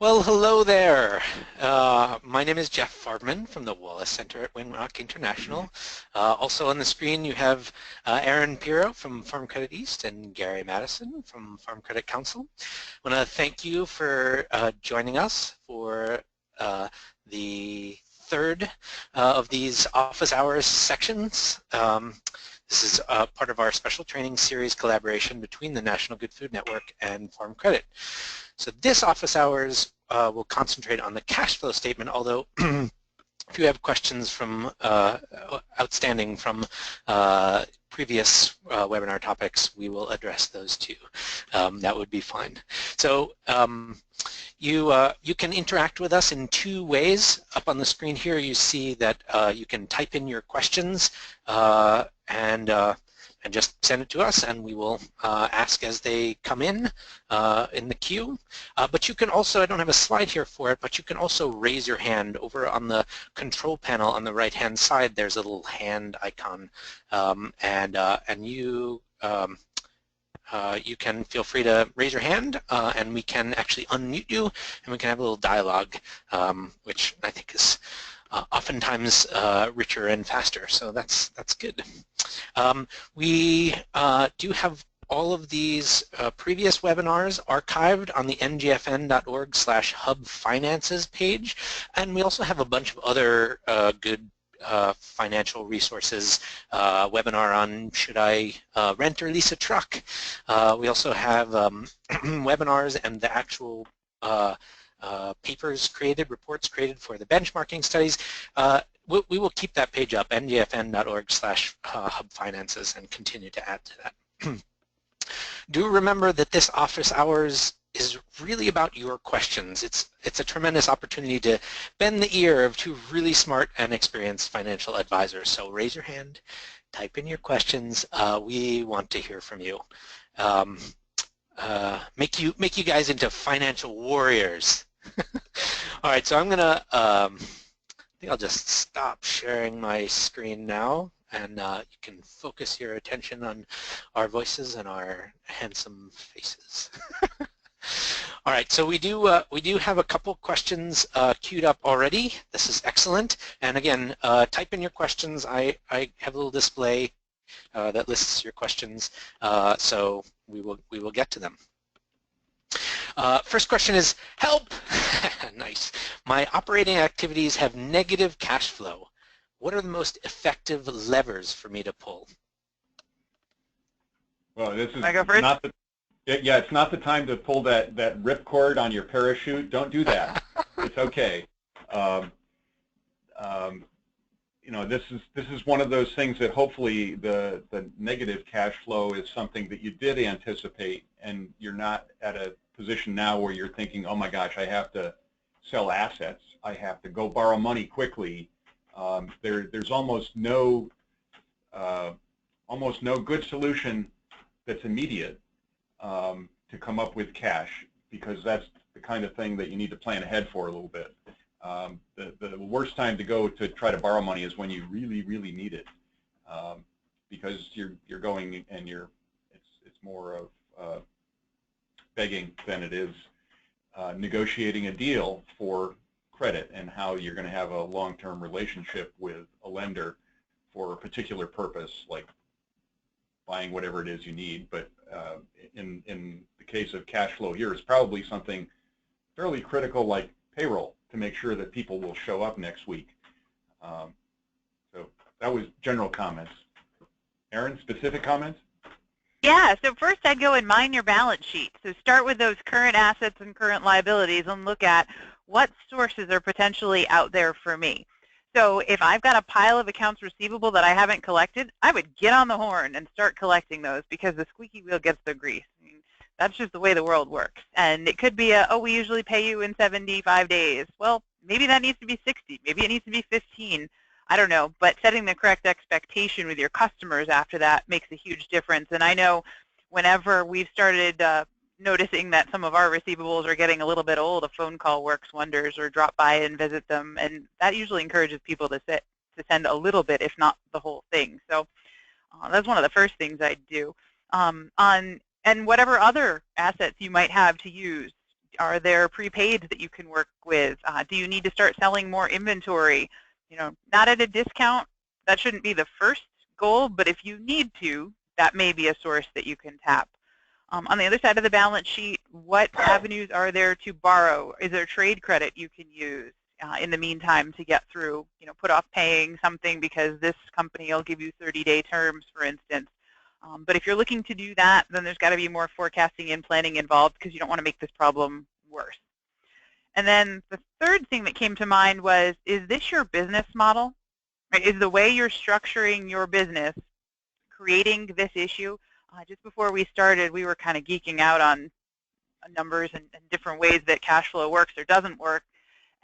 Well, hello there. My name is Jeff Farbman from the Wallace Center at Winrock International. Also on the screen you have Aaron Piro from Farm Credit East and Gary Madison from Farm Credit Council. I want to thank you for joining us for the third of these office hours sections. This is part of our special training series collaboration between the National Good Food Network and Farm Credit. So this office hours will concentrate on the cash flow statement, although if you have questions from outstanding from previous webinar topics, we will address those too. That would be fine. So you can interact with us in two ways. Up on the screen here you see that you can type in your questions and just send it to us, and we will ask as they come in the queue. But you can also, I don't have a slide here for it, but you can also raise your hand. Over on the control panel on the right-hand side, there's a little hand icon, and you can feel free to raise your hand, and we can actually unmute you, and we can have a little dialogue, which I think is oftentimes richer and faster, so that's good. We do have all of these previous webinars archived on the ngfn.org/hubfinances page, and we also have a bunch of other good financial resources, webinar on should I rent or lease a truck. We also have webinars and the actual papers created, reports created for the benchmarking studies. We will keep that page up, ngfn.org/hubfinances, and continue to add to that. Do remember that this office hours is really about your questions. It's a tremendous opportunity to bend the ear of two really smart and experienced financial advisors. So raise your hand, type in your questions. We want to hear from you. Make you guys into financial warriors. All right, so I'm gonna I think I'll just stop sharing my screen now, and you can focus your attention on our voices and our handsome faces. All right, so we do have a couple questions queued up already. This is excellent. And again, type in your questions. I have a little display that lists your questions, so we will get to them. First question is, help! Nice. My operating activities have negative cash flow. What are the most effective levers for me to pull? Well, this is I go first? not the it's not the time to pull that ripcord on your parachute. Don't do that. It's okay. You know, this is one of those things that hopefully the negative cash flow is something that you did anticipate, and you're not at a position now where you're thinking, oh my gosh, I have to sell assets. I have to go borrow money quickly. There's almost no good solution that's immediate to come up with cash, because that's the kind of thing that you need to plan ahead for a little bit. The worst time to go to try to borrow money is when you really, really need it, because you're going and it's more of begging than it is negotiating a deal for credit, and how you're going to have a long-term relationship with a lender for a particular purpose, like buying whatever it is you need. But in the case of cash flow here, it's probably something fairly critical like payroll, to make sure that people will show up next week. So that was general comments. Aaron, specific comments? Yeah, so first I'd go and mine your balance sheet. So start with those current assets and current liabilities and look at what sources are potentially out there for me. So if I've got a pile of accounts receivable that I haven't collected, I would get on the horn and start collecting those, because the squeaky wheel gets the grease. I mean, that's just the way the world works. And it could be oh, we usually pay you in 75 days. Well, maybe that needs to be 60. Maybe it needs to be 15. I don't know. But setting the correct expectation with your customers after that makes a huge difference. And I know whenever we've started noticing that some of our receivables are getting a little bit old, a phone call works wonders, or drop by and visit them. And that usually encourages people to send a little bit, if not the whole thing. So that's one of the first things I'd do. And whatever other assets you might have to use, Are there prepaids that you can work with? Do you need to start selling more inventory? Not at a discount. That shouldn't be the first goal, but if you need to, that may be a source that you can tap. On the other side of the balance sheet, what avenues are there to borrow? Is there trade credit you can use in the meantime to get through? Put off paying something because this company will give you 30-day terms, for instance. But if you're looking to do that, then there's got to be more forecasting and planning involved because you don't want to make this problem worse. And then the third thing that came to mind was, is this your business model? Right? Is the way you're structuring your business creating this issue? Just before we started, we were kind of geeking out on numbers and different ways that cash flow works or doesn't work.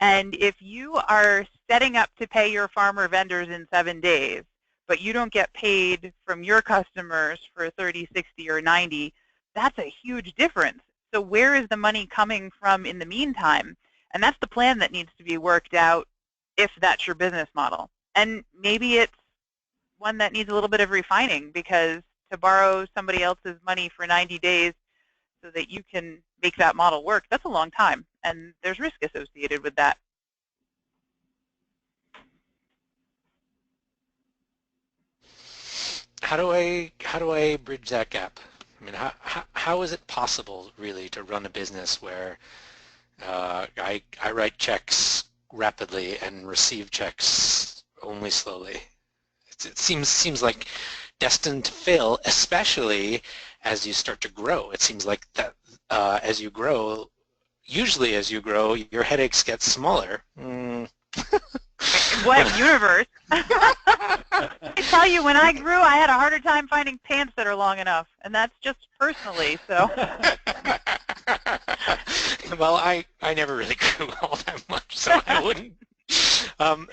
And if you are setting up to pay your farmer vendors in 7 days, but you don't get paid from your customers for 30, 60, or 90, that's a huge difference. So where is the money coming from in the meantime? And that's the plan that needs to be worked out if that's your business model. And maybe it's one that needs a little bit of refining, because to borrow somebody else's money for 90 days so that you can make that model work, that's a long time, and there's risk associated with that. How do I bridge that gap? I mean, how is it possible really to run a business where I write checks rapidly and receive checks only slowly? It seems like destined to fail, especially as you start to grow. It seems like that as you grow, usually as you grow, your headaches get smaller. What universe? I tell you, when I grew, I had a harder time finding pants that are long enough, and that's just personally. So. Well, I never really grew all that much, so I wouldn't.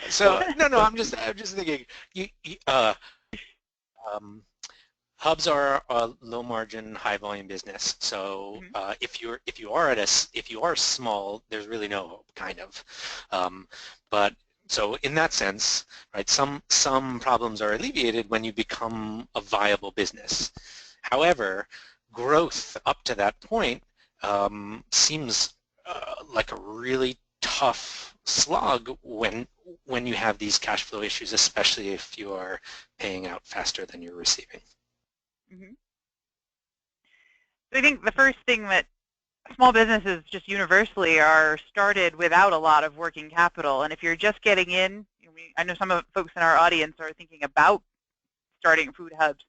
So no, I'm just thinking. Hubs are a low margin, high volume business. So if you are small, there's really no hope, kind of. But so in that sense, right, some problems are alleviated when you become a viable business. However, growth up to that point seems like a really tough slog when you have these cash flow issues, especially if you are paying out faster than you're receiving. Mm-hmm. So I think the first thing that small businesses just universally are started without a lot of working capital, and if you're just getting in, I know some of the folks in our audience are thinking about starting food hubs.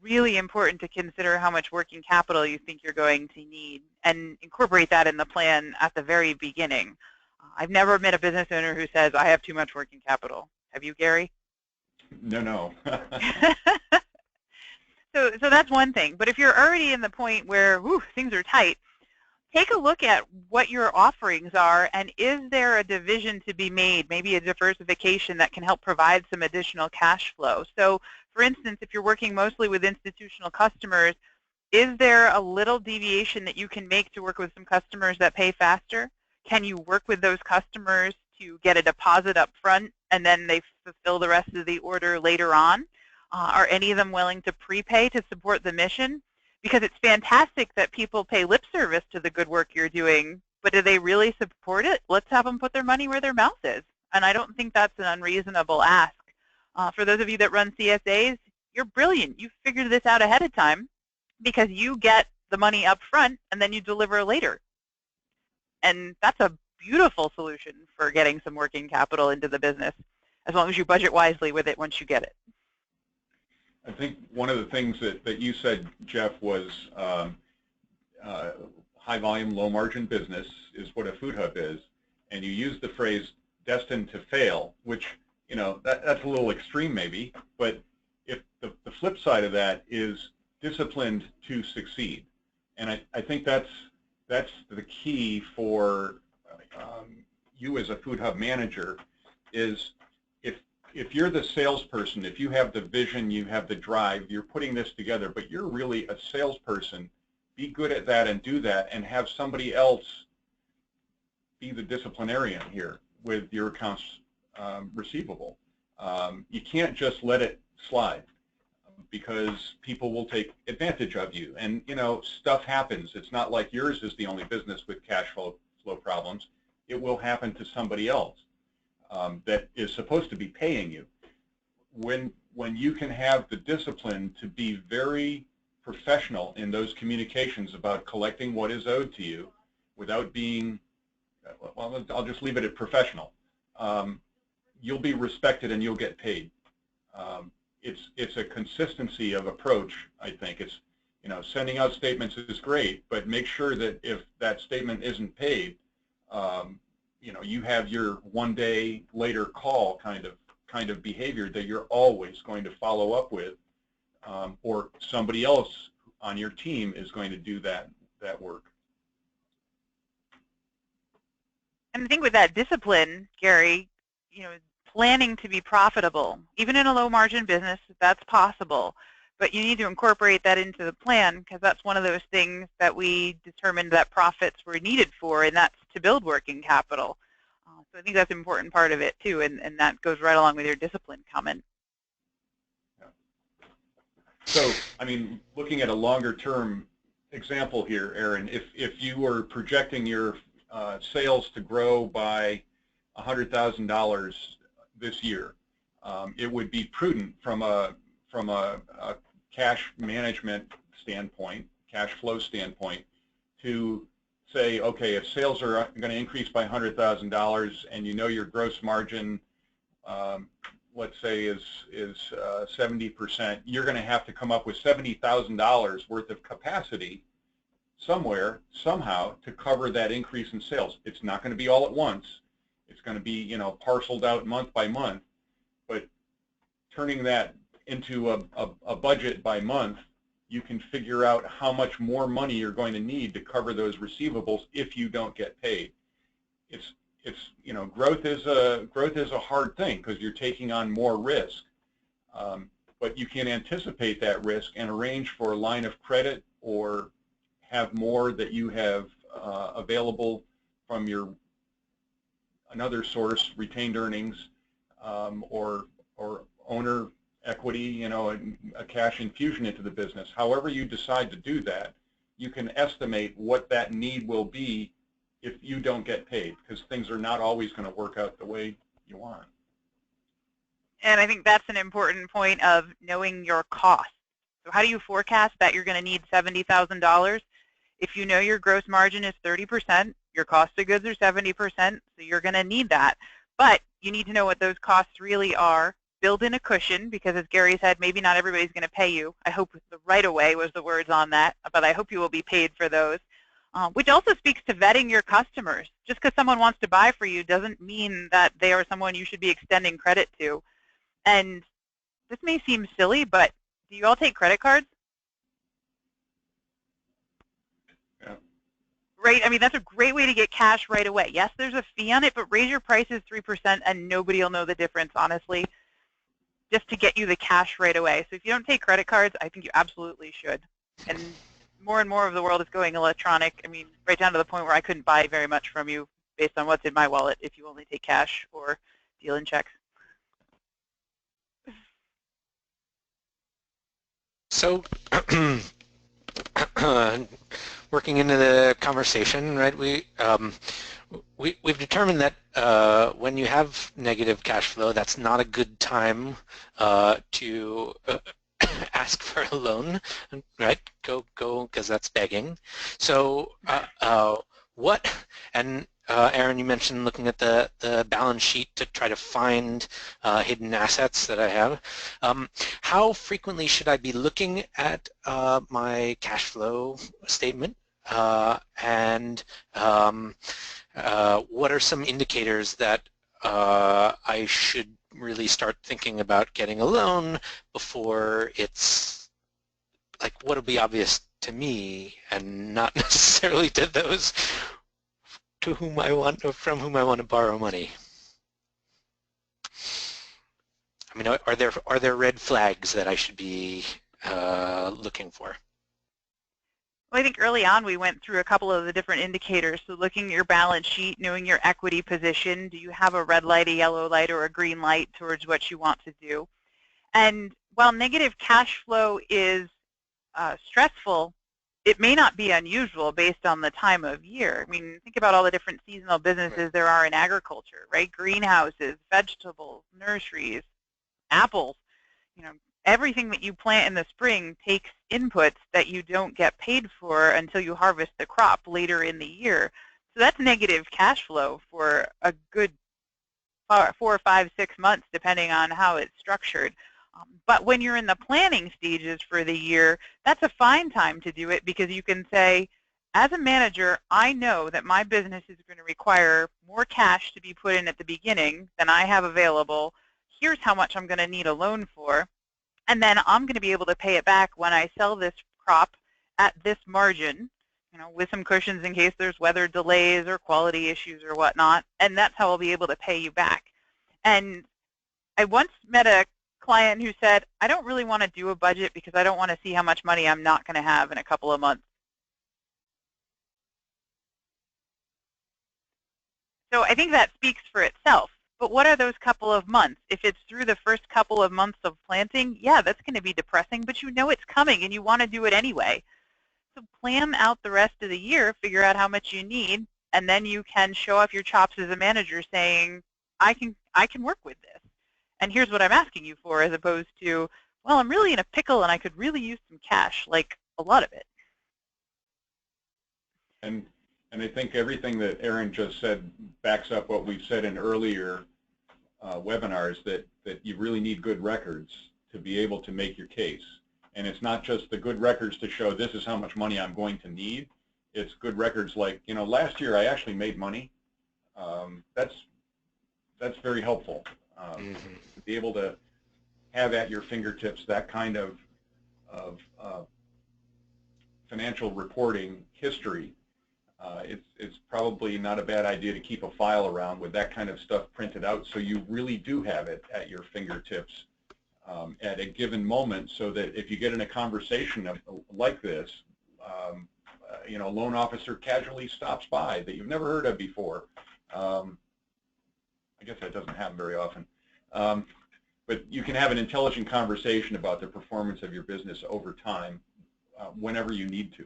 Really important to consider how much working capital you think you're going to need and incorporate that in the plan at the very beginning. I've never met a business owner who says, I have too much working capital. Have you, Gary? No. So that's one thing. But if you're already in the point where things are tight, take a look at what your offerings are, and is there a division to be made, maybe a diversification that can help provide some additional cash flow. So for instance, if you're working mostly with institutional customers, is there a little deviation that you can make to work with some customers that pay faster? Can you work with those customers to get a deposit up front and then they fulfill the rest of the order later on? Are any of them willing to prepay to support the mission? Because it's fantastic that people pay lip service to the good work you're doing, but do they really support it? Let's have them put their money where their mouth is. And I don't think that's an unreasonable ask. For those of you that run CSAs, you're brilliant. You figured this out ahead of time because you get the money up front and then you deliver later. And that's a beautiful solution for getting some working capital into the business, as long as you budget wisely with it once you get it. I think one of the things that you said, Jeff, was high volume, low margin business is what a food hub is. And you used the phrase destined to fail, which, that's a little extreme maybe, but if the flip side of that is disciplined to succeed. And I think that's the key for you as a food hub manager is if you're the salesperson, if you have the vision, you have the drive, you're putting this together, but you're really a salesperson, be good at that and do that and have somebody else be the disciplinarian here with your accounts receivable. You can't just let it slide. because people will take advantage of you. And, you know, stuff happens. It's not like yours is the only business with cash flow problems. It will happen to somebody else that is supposed to be paying you. When you can have the discipline to be very professional in those communications about collecting what is owed to you without being, well, I'll just leave it at professional, you'll be respected and you'll get paid. It's a consistency of approach, I think. It's, you know, sending out statements is great, but make sure that if that statement isn't paid, you know, you have your 1 day later call kind of behavior that you're always going to follow up with, or somebody else on your team is going to do that work. And I think with that discipline, Gary, you know, planning to be profitable, even in a low margin business, that's possible. But you need to incorporate that into the plan, because that's one of those things that we determined that profits were needed for, and that's to build working capital. So I think that's an important part of it too, and that goes right along with your discipline comment. Yeah. So, I mean, looking at a longer term example here, Aaron, if you were projecting your sales to grow by $100,000 this year, it would be prudent from a cash management standpoint, cash flow standpoint, to say, okay, if sales are going to increase by $100,000 and you know your gross margin, let's say is 70%, you're going to have to come up with $70,000 worth of capacity somewhere, somehow, to cover that increase in sales. It's not going to be all at once. It's going to be, you know, parceled out month by month, but turning that into a budget by month, you can figure out how much more money you're going to need to cover those receivables if you don't get paid. It's you know, growth is a hard thing because you're taking on more risk, but you can anticipate that risk and arrange for a line of credit or have more that you have available from your another source, retained earnings, or owner equity, you know, a cash infusion into the business. However you decide to do that, you can estimate what that need will be if you don't get paid, because things are not always going to work out the way you want. And I think that's an important point of knowing your costs. So how do you forecast that you're going to need $70,000? If you know your gross margin is 30%, your cost of goods are 70%, so you're going to need that. But you need to know what those costs really are. Build in a cushion, because as Gary said, maybe not everybody's going to pay you. I hope the right away was the words on that, but I hope you will be paid for those. Which also speaks to vetting your customers. Just because someone wants to buy for you doesn't mean that they are someone you should be extending credit to. And this may seem silly, but do you all take credit cards? Yeah. Right? I mean, that's a great way to get cash right away. Yes, there's a fee on it, but raise your prices 3% and nobody will know the difference, honestly, just to get you the cash right away. So if you don't take credit cards, I think you absolutely should. And more of the world is going electronic. I mean, right down to the point where I couldn't buy very much from you based on what's in my wallet if you only take cash or deal in checks. So, working into the conversation, right? We've determined that when you have negative cash flow, that's not a good time to ask for a loan, right? Go, because that's begging. So, Aaron, you mentioned looking at the balance sheet to try to find hidden assets that I have. How frequently should I be looking at my cash flow statement? And what are some indicators that I should really start thinking about getting a loan before it's like what'll be obvious to me and not necessarily to those to whom I want or from whom I want to borrow money? I mean, are there red flags that I should be looking for? Well, I think early on we went through a couple of the different indicators. So looking at your balance sheet, knowing your equity position, do you have a red light, a yellow light, or a green light towards what you want to do? And while negative cash flow is stressful, it may not be unusual based on the time of year. I mean, think about all the different seasonal businesses there are in agriculture, right? Greenhouses, vegetables, nurseries, apples. You know, everything that you plant in the spring takes inputs that you don't get paid for until you harvest the crop later in the year. So that's negative cash flow for a good 4, 5, 6 months, depending on how it's structured. But when you're in the planning stages for the year, that's a fine time to do it, because you can say, as a manager, I know that my business is going to require more cash to be put in at the beginning than I have available. Here's how much I'm going to need a loan for. And then I'm going to be able to pay it back when I sell this crop at this margin, you know, with some cushions in case there's weather delays or quality issues or whatnot. And that's how I'll be able to pay you back. And I once met a client who said, I don't really want to do a budget because I don't want to see how much money I'm not going to have in a couple of months. So I think that speaks for itself. But what are those couple of months? If it's through the first couple of months of planting, yeah, that's going to be depressing, but you know it's coming and you want to do it anyway. So plan out the rest of the year, figure out how much you need, and then you can show off your chops as a manager saying, I can work with this. And here's what I'm asking you for, as opposed to, well, I'm really in a pickle and I could really use some cash, like a lot of it. And I think everything that Erin just said backs up what we've said in earlier webinars, that you really need good records to be able to make your case. And it's not just the good records to show this is how much money I'm going to need. It's good records like, you know, last year I actually made money. That's very helpful. To be able to have at your fingertips that kind of financial reporting history. It's probably not a bad idea to keep a file around with that kind of stuff printed out, so you really do have it at your fingertips at a given moment, so that if you get in a conversation like this, you know, a loan officer casually stops by that you've never heard of before. I guess that doesn't happen very often. But you can have an intelligent conversation about the performance of your business over time whenever you need to.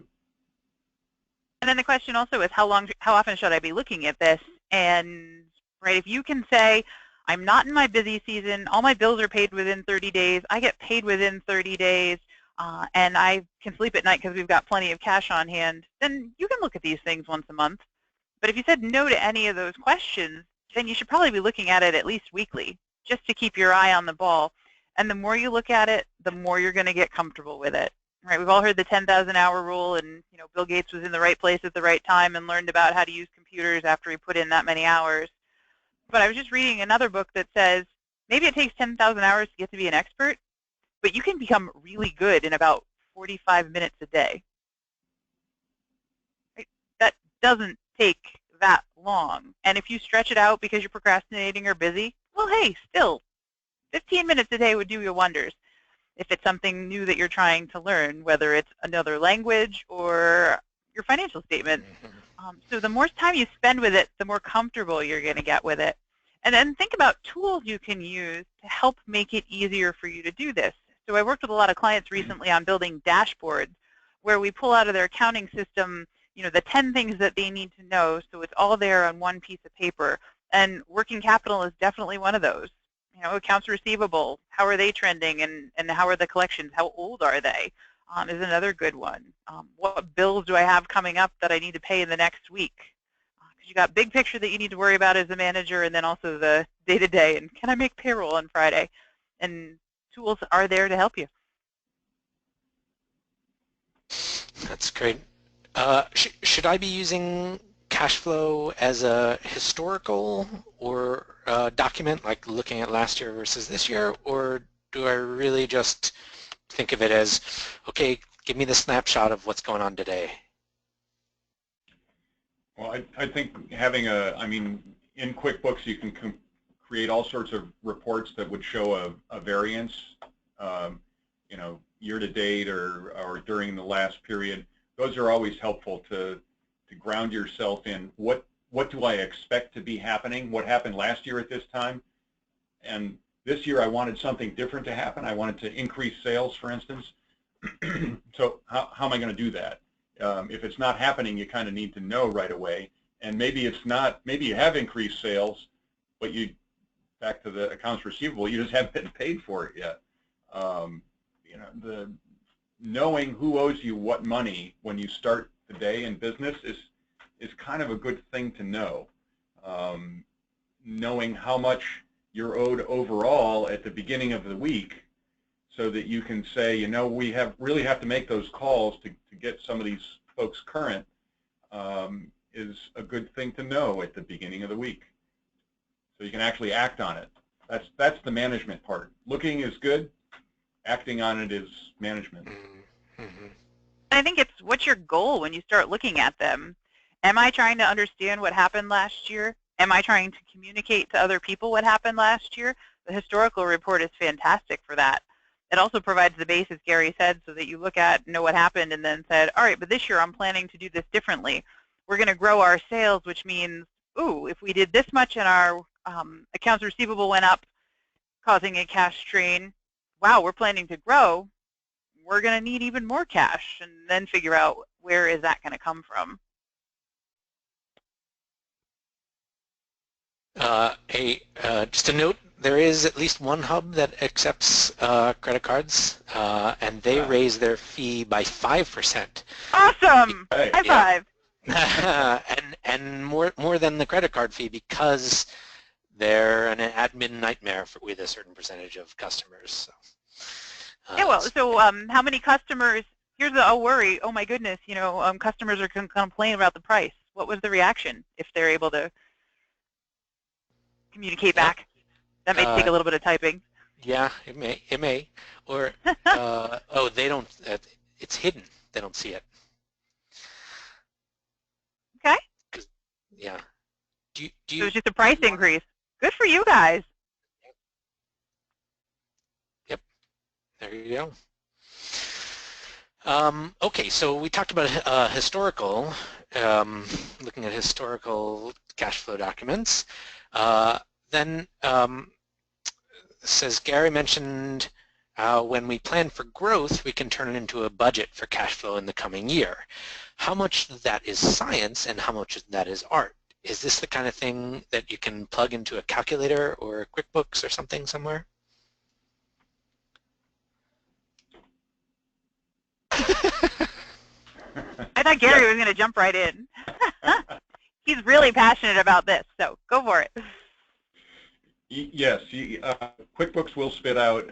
And then the question also is, how often should I be looking at this? And right, if you can say, I'm not in my busy season, all my bills are paid within 30 days, I get paid within 30 days, and I can sleep at night because we've got plenty of cash on hand, then you can look at these things once a month. But if you said no to any of those questions, then you should probably be looking at it at least weekly, just to keep your eye on the ball. And the more you look at it, the more you're going to get comfortable with it. Right? We've all heard the 10,000-hour rule, and you know, Bill Gates was in the right place at the right time and learned about how to use computers after he put in that many hours. But I was just reading another book that says maybe it takes 10,000 hours to get to be an expert, but you can become really good in about 45 minutes a day. Right? That doesn't take that long. And if you stretch it out because you're procrastinating or busy, well, hey, still, 15 minutes a day would do you wonders. If it's something new that you're trying to learn, whether it's another language or your financial statement. So the more time you spend with it, the more comfortable you're going to get with it. And then think about tools you can use to help make it easier for you to do this. So I worked with a lot of clients recently on building dashboards where we pull out of their accounting system, you know, the 10 things that they need to know, so it's all there on one piece of paper. And working capital is definitely one of those. You know, accounts receivable, how are they trending, and how are the collections, how old are they, is another good one. What bills do I have coming up that I need to pay in the next week? Because you got big picture that you need to worry about as a manager, and then also the day-to-day, and can I make payroll on Friday? And tools are there to help you. That's great. Should I be using cash flow as a historical or document, like looking at last year versus this year, or do I really just think of it as, okay, give me the snapshot of what's going on today? Well, I think having I mean, in QuickBooks you can create all sorts of reports that would show a variance, you know, year to date or during the last period. Those are always helpful to ground yourself in what do I expect to be happening, what happened last year at this time, and this year I wanted something different to happen. I wanted to increase sales, for instance. So how am I going to do that? If it's not happening, you kind of need to know right away. And maybe it's not, maybe you have increased sales, but you, back to the accounts receivable, you just haven't been paid for it yet. You know, the knowing who owes you what money when you start the day in business is kind of a good thing to know. Knowing how much you're owed overall at the beginning of the week, so that you can say, you know, we really have to make those calls to get some of these folks current, is a good thing to know at the beginning of the week. So you can actually act on it. That's the management part. Looking is good. Acting on it is management. Mm-hmm. I think it's, what's your goal when you start looking at them? Am I trying to understand what happened last year? Am I trying to communicate to other people what happened last year? The historical report is fantastic for that. It also provides the base, as Gary said, so that you look at, know what happened, and then said, all right, but this year I'm planning to do this differently. We're going to grow our sales, which means, ooh, if we did this much and our accounts receivable went up, causing a cash strain, wow, we're planning to grow, we're going to need even more cash, and then figure out where is that going to come from. Just a note, there is at least one hub that accepts credit cards, and they raise their fee by 5%. Awesome! Hey. High five! and more than the credit card fee, because they're an admin nightmare with a certain percentage of customers. So, yeah, well, so how many customers? Here's a worry. Oh my goodness, you know, customers are going to complain about the price. What was the reaction if they're able to communicate back? That may take a little bit of typing. Yeah, it may. Or oh, they don't. It's hidden. They don't see it. Okay. Yeah. So it's just a price increase. Good for you guys. Yep. There you go. Okay, so we talked about historical, looking at historical cash flow documents. Then says Gary mentioned when we plan for growth, we can turn it into a budget for cash flow in the coming year. How much of that is science and how much of that is art? Is this the kind of thing that you can plug into a calculator or QuickBooks or something somewhere? I thought Gary was going to jump right in. He's really passionate about this, so go for it. Yes, QuickBooks will spit out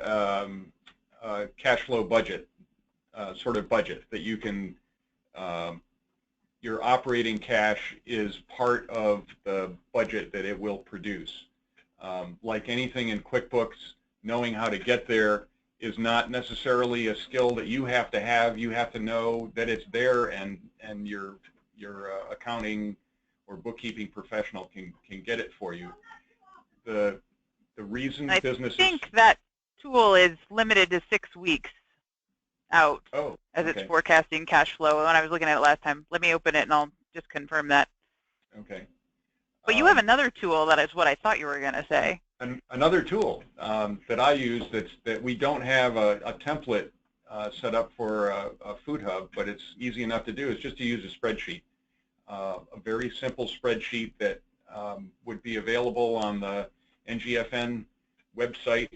a cash flow budget, sort of budget that you can, your operating cash is part of the budget that it will produce. Like anything in QuickBooks, knowing how to get there is not necessarily a skill that you have to have. You have to know that it's there, and your accounting or bookkeeping professional can get it for you. The reason businesses... I think that tool is limited to 6 weeks out as it's forecasting cash flow. When I was looking at it last time, let me open it and I'll just confirm that. Okay. But you have another tool that is what I thought you were going to say. Another tool that I use that we don't have a template set up for a food hub, but it's easy enough to do, is just to use a spreadsheet. A very simple spreadsheet that would be available on the NGFN website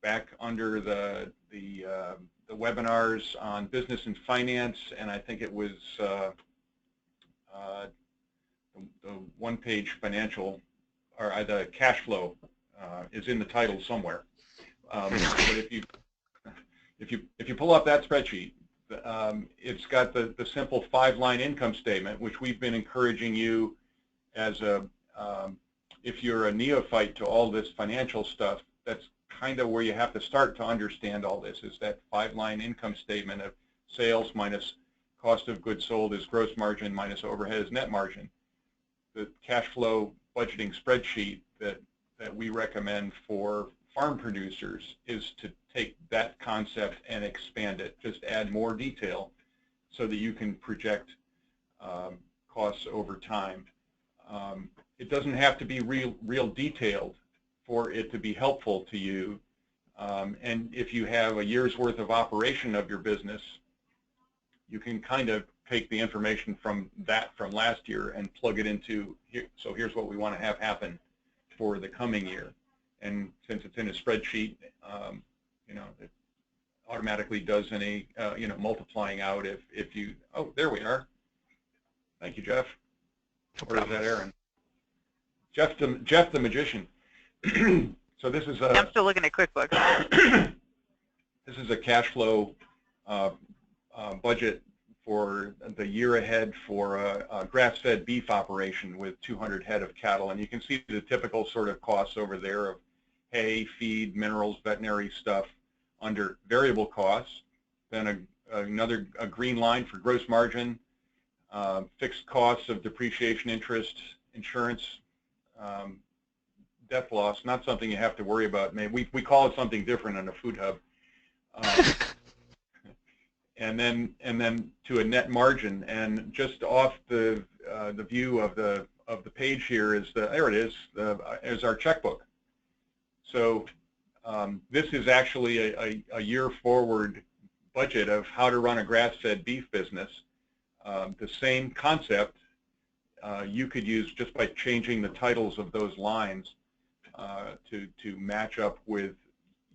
back under the webinars on business and finance, and I think it was the one-page financial, or the cash flow is in the title somewhere. But if you pull up that spreadsheet, it's got the simple 5-line income statement, which we've been encouraging you as a if you're a neophyte to all this financial stuff, that's kind of where you have to start to understand all this, is that 5-line income statement of sales minus cost of goods sold is gross margin minus overhead is net margin. The cash flow budgeting spreadsheet that we recommend for farm producers is to take that concept and expand it, just add more detail so that you can project costs over time. It doesn't have to be real detailed, for it to be helpful to you. And if you have a year's worth of operation of your business, you can kind of take the information from last year and plug it into here. So here's what we want to have happen for the coming year. And since it's in a spreadsheet, it automatically does any multiplying out if you. Oh, there we are. Thank you, Jeff. Or is that Aaron? Jeff the magician. So this is I'm still looking at QuickBooks. This is a cash flow budget for the year ahead for a grass-fed beef operation with 200 head of cattle, and you can see the typical sort of costs over there of hay, feed, minerals, veterinary stuff under variable costs. Then another green line for gross margin, fixed costs of depreciation, interest, insurance, death loss, not something you have to worry about. We call it something different on a food hub. And then to a net margin, and just off the view of the page here is there it is, is our checkbook. So this is actually a year forward budget of how to run a grass-fed beef business. The same concept you could use just by changing the titles of those lines to match up with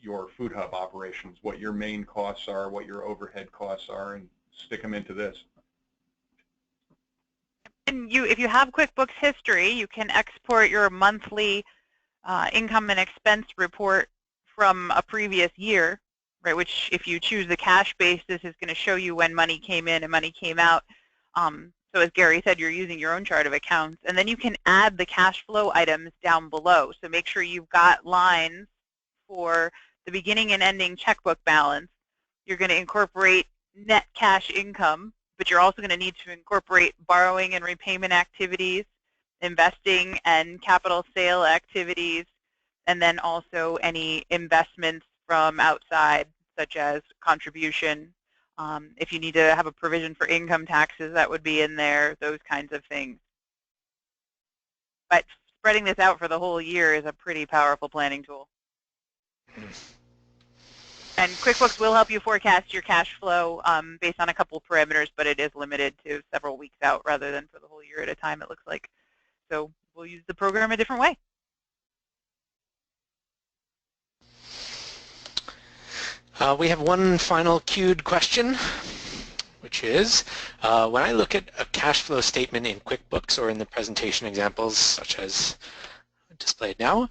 your food hub operations, what your main costs are, what your overhead costs are, and stick them into this. And if you have QuickBooks history, you can export your monthly income and expense report from a previous year, right? Which, if you choose the cash basis, is going to show you when money came in and money came out. So as Gary said, you're using your own chart of accounts, and then you can add the cash flow items down below. So make sure you've got lines for the beginning and ending checkbook balance. You're going to incorporate net cash income, but you're also going to need to incorporate borrowing and repayment activities, investing and capital sale activities, and then also any investments from outside, such as contribution. If you need to have a provision for income taxes, that would be in there, those kinds of things. But spreading this out for the whole year is a pretty powerful planning tool. And QuickBooks will help you forecast your cash flow based on a couple parameters, but it is limited to several weeks out rather than for the whole year at a time, it looks like. So we'll use the program a different way. We have one final queued question, which is, when I look at a cash flow statement in QuickBooks or in the presentation examples, such as displayed now,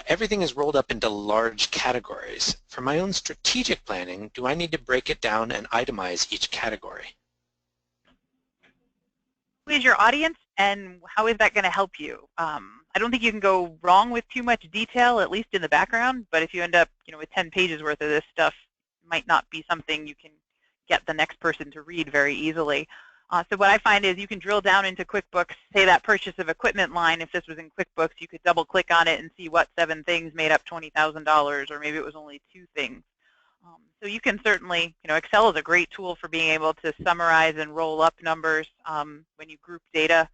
everything is rolled up into large categories. For my own strategic planning, do I need to break it down and itemize each category? Who is your audience, and how is that going to help you? I don't think you can go wrong with too much detail, at least in the background, but if you end up with 10 pages worth of this stuff, it might not be something you can get the next person to read very easily. So what I find is you can drill down into QuickBooks, say that purchase of equipment line. If this was in QuickBooks, you could double click on it and see what 7 things made up $20,000, or maybe it was only 2 things. So you can certainly, Excel is a great tool for being able to summarize and roll up numbers. When you group data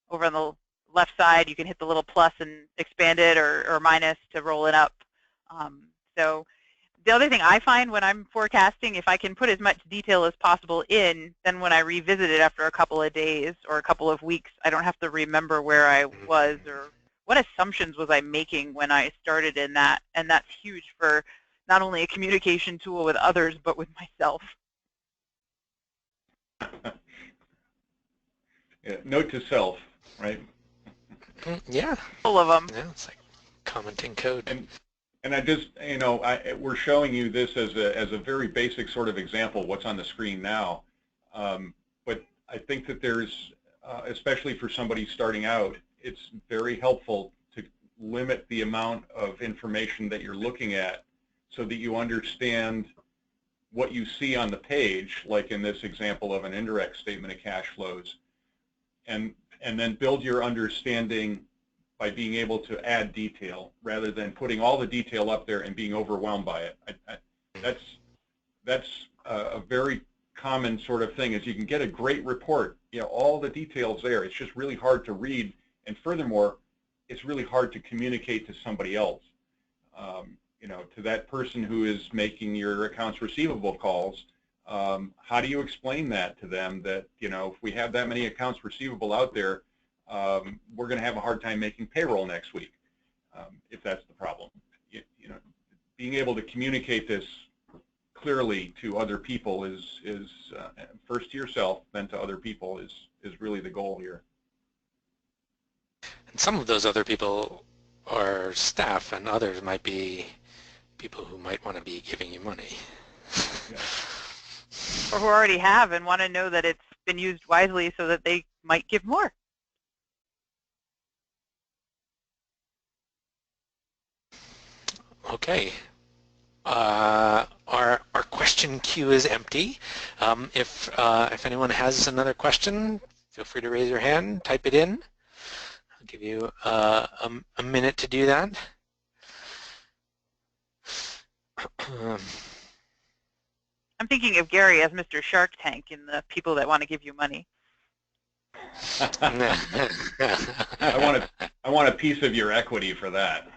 over on the left side, you can hit the little plus and expand it, or minus to roll it up. So the other thing I find when I'm forecasting, if I can put as much detail as possible in, then when I revisit it after a couple of days or a couple of weeks, I don't have to remember where I was or what assumptions was I making when I started in that. And that's huge for not only a communication tool with others, but with myself. Yeah, note to self, right? Yeah. Full of them. Yeah, it's like commenting code. And I just, we're showing you this as a very basic sort of example, what's on the screen now. But I think that there's, especially for somebody starting out, it's very helpful to limit the amount of information that you're looking at so that you understand what you see on the page, like in this example of an indirect statement of cash flows, and then build your understanding by being able to add detail rather than putting all the detail up there and being overwhelmed by it. That's a very common sort of thing, is you can get a great report, all the details there. It's just really hard to read, and furthermore, it's really hard to communicate to somebody else. You know, to that person who is making your accounts receivable calls, how do you explain that to them that, you know, if we have that many accounts receivable out there, we're going to have a hard time making payroll next week, if that's the problem. You know, being able to communicate this clearly to other people is first to yourself, then to other people is really the goal here. And some of those other people are staff, and others might be people who might want to be giving you money. Yeah. Or who already have and want to know that it's been used wisely so that they might give more. Okay. Our question queue is empty. If anyone has another question, feel free to raise your hand, type it in. I'll give you a minute to do that. I'm thinking of Gary as Mr. Shark Tank in the people that want to give you money. I want a piece of your equity for that.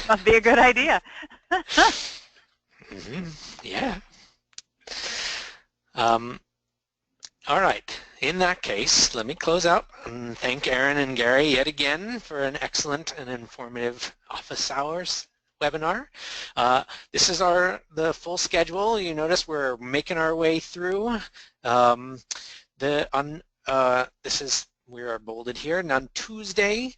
Must be a good idea. Yeah. All right. In that case, let me close out and thank Aaron and Gary yet again for an excellent and informative office hours webinar. This is the full schedule. You notice we're making our way through. We are bolded here, and on Tuesday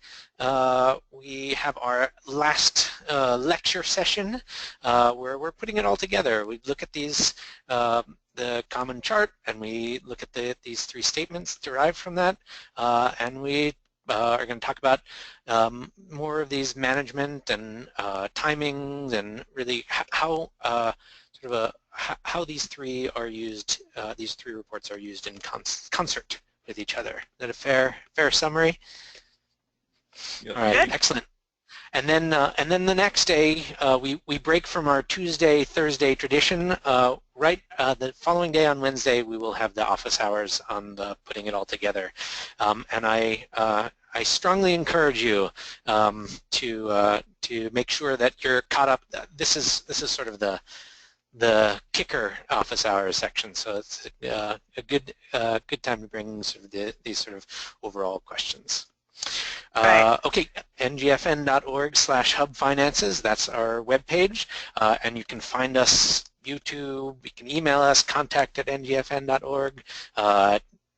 we have our last lecture session where we're putting it all together. We look at these the common chart, and we look at these three statements derived from that, and we are going to talk about more of these management and timings, and really how how these three are used. These three reports are used in concert with each other. Is that a fair summary? Yes. All right, good. Excellent. And then the next day we break from our Tuesday, Thursday tradition. The following day on Wednesday we will have the office hours on the putting it all together. And I strongly encourage you to make sure that you're caught up. This is sort of the kicker office hours section, so it's a good time to bring sort of these sort of overall questions. Right. Okay, ngfn.org/hubfinances, that's our webpage, and you can find us YouTube, you can email us, contact@ngfn.org.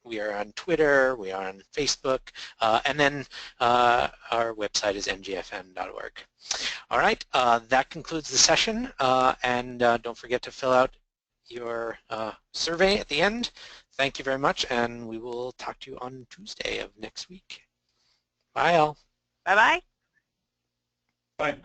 We are on Twitter, we are on Facebook, and then our website is ngfn.org. All right, that concludes the session, and don't forget to fill out your survey at the end. Thank you very much, and we will talk to you on Tuesday of next week. Bye all. Bye-bye. Bye.